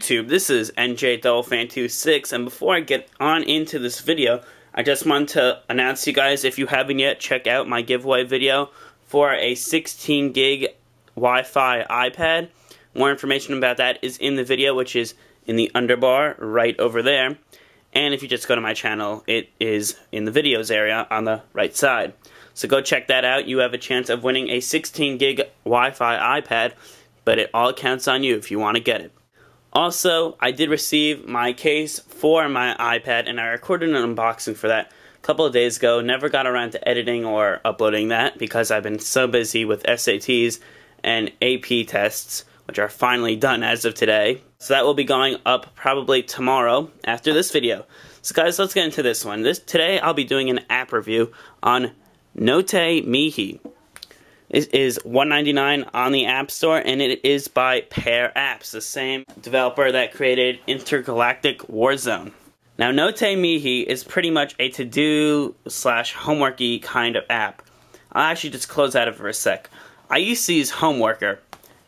YouTube? This is NJ_Fan26, and before I get on into this video, I just want to announce to you guys, if you haven't yet, check out my giveaway video for a 16 gig Wi-Fi iPad. More information about that is in the video, which is in the underbar right over there. And if you just go to my channel, it is in the videos area on the right side. So go check that out. You have a chance of winning a 16 gig Wi-Fi iPad, but it all counts on you if you want to get it. Also, I did receive my case for my iPad, and I recorded an unboxing for that a couple of days ago. Never got around to editing or uploading that because I've been so busy with SATs and AP tests, which are finally done as of today. So that will be going up probably tomorrow after this video. So guys, let's get into this one. Today I'll be doing an app review on Notae Mihi. It is $1.99 on the App Store, and it is by Pair Apps, the same developer that created Intergalactic Warzone. Now, Notae Mihi is pretty much a to-do / homeworky kind of app. I'll actually just close out of it for a sec. I used to use Homeworker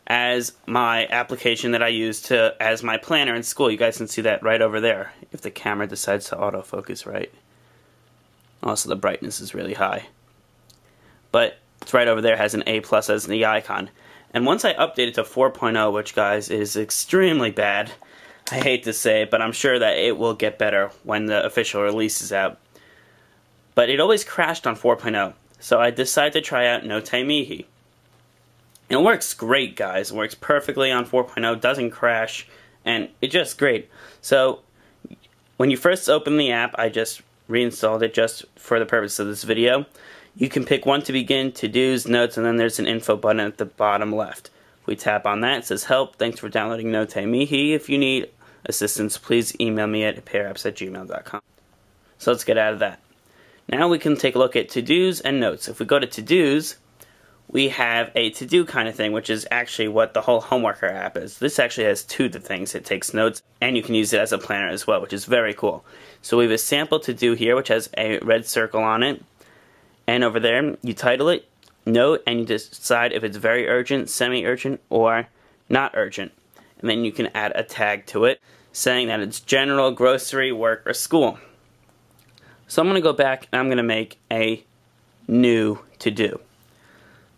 as my application that I use as my planner in school. You guys can see that right over there, if the camera decides to autofocus right. Also, the brightness is really high. But it's right over there, has an A+ as the icon. And once I updated to 4.0, which, guys, is extremely bad, I hate to say it, but I'm sure that it will get better when the official release is out. But it always crashed on 4.0, so I decided to try out Notae Mihi. And it works great, guys. It works perfectly on 4.0, doesn't crash, and it's just great. So, when you first open the app, I just reinstalled it just for the purpose of this video. You can pick one to begin, to-dos, notes, and then there's an info button at the bottom left. If we tap on that, it says help. Thanks for downloading Notae Mihi. If you need assistance, please email me at pairapps@gmail.com. So let's get out of that. Now we can take a look at to-dos and notes. If we go to to-dos, we have a to-do kind of thing, which is actually what the whole Homeworker app is. This actually has two things. It takes notes, and you can use it as a planner as well, which is very cool. So we have a sample to-do here, which has a red circle on it. And over there, you title it, note, and you decide if it's very urgent, semi-urgent, or not urgent. And then you can add a tag to it, saying that it's general, grocery, work, or school. So I'm going to go back, and I'm going to make a new to-do.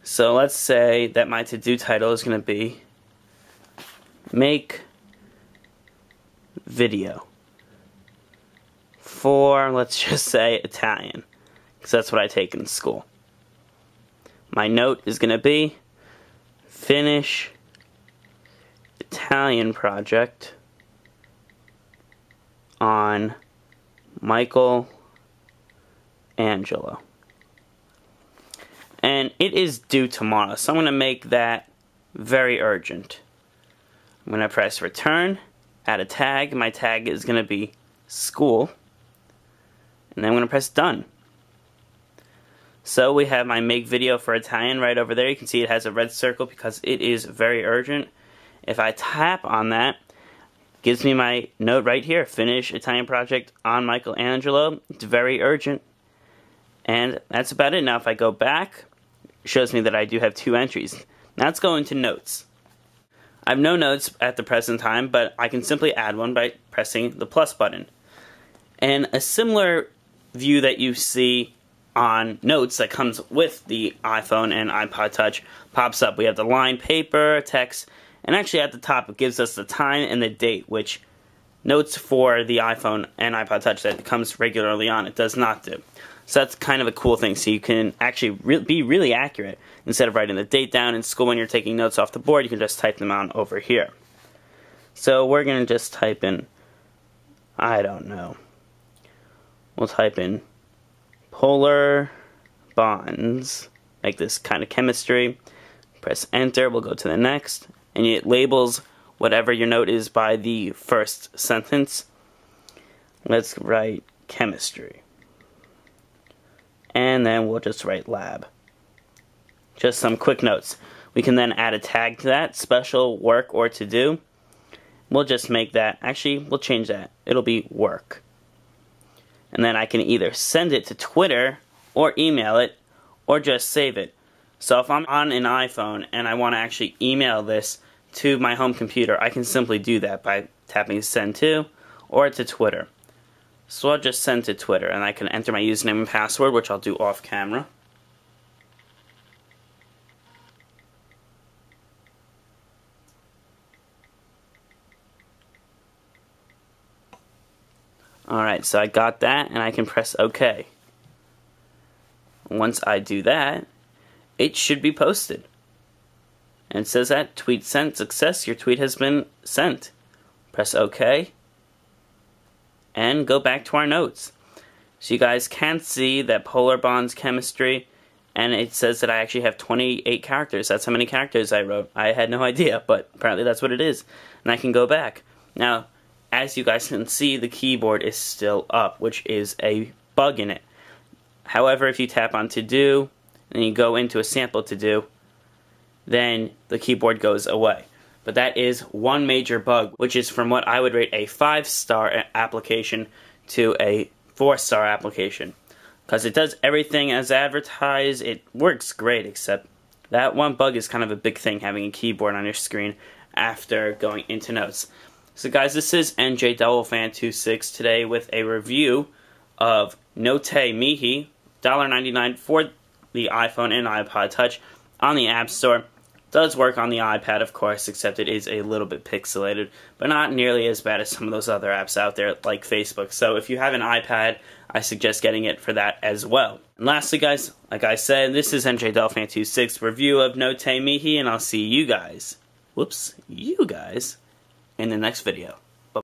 So let's say that my to-do title is going to be make video for, let's just say, Italian, because that's what I take in school. My note is going to be finish Italian project on Michelangelo. And it is due tomorrow, so I'm going to make that very urgent. I'm going to press return, add a tag. My tag is going to be school. And then I'm going to press done. So we have my make video for Italian right over there. You can see it has a red circle because it is very urgent. If I tap on that, it gives me my note right here. Finish Italian project on Michelangelo. It's very urgent. And that's about it. Now if I go back, it shows me that I do have 2 entries. Now let's go into notes. I have no notes at the present time, but I can simply add one by pressing the plus button. And a similar view that you see on notes that comes with the iPhone and iPod Touch pops up. We have the line, paper, text, and actually at the top it gives us the time and the date, which notes for the iPhone and iPod Touch that comes regularly on, it does not do. So that's kind of a cool thing, so you can actually be really accurate. Instead of writing the date down in school when you're taking notes off the board, you can just type them on over here. So we're going to just type in, I don't know, we'll type in polar bonds, like this kind of chemistry. Press enter, we'll go to the next, and it labels whatever your note is by the first sentence. Let's write chemistry. And then we'll just write lab. Just some quick notes. We can then add a tag to that, special, work, or to do. We'll just make that, actually, we'll change that. It'll be work. And then I can either send it to Twitter or email it or just save it. So if I'm on an iPhone and I want to actually email this to my home computer, I can simply do that by tapping send to, or to Twitter. So I'll just send to Twitter, and I can enter my username and password, which I'll do off camera. Alright, so I got that, and I can press OK. Once I do that, it should be posted. And it says that tweet sent success, your tweet has been sent. Press OK, and go back to our notes. So you guys can see that polar bonds chemistry, and it says that I actually have 28 characters. That's how many characters I wrote. I had no idea, but apparently that's what it is. And I can go back. Now, as you guys can see, the keyboard is still up, which is a bug in it. However, if you tap on to do, and you go into a sample to do, then the keyboard goes away. But that is one major bug, which is from what I would rate a 5-star application to a 4-star application. Because it does everything as advertised, it works great, except that one bug is kind of a big thing, having a keyboard on your screen after going into notes. So guys, this is NJ_Fan26 today with a review of Notae Mihi, $1.99 for the iPhone and iPod Touch on the App Store. Does work on the iPad, of course, except it is a little bit pixelated, but not nearly as bad as some of those other apps out there like Facebook. So if you have an iPad, I suggest getting it for that as well. And lastly, guys, like I said, this is NJ_Fan26 review of Notae Mihi, and I'll see you guys, you guys, in the next video.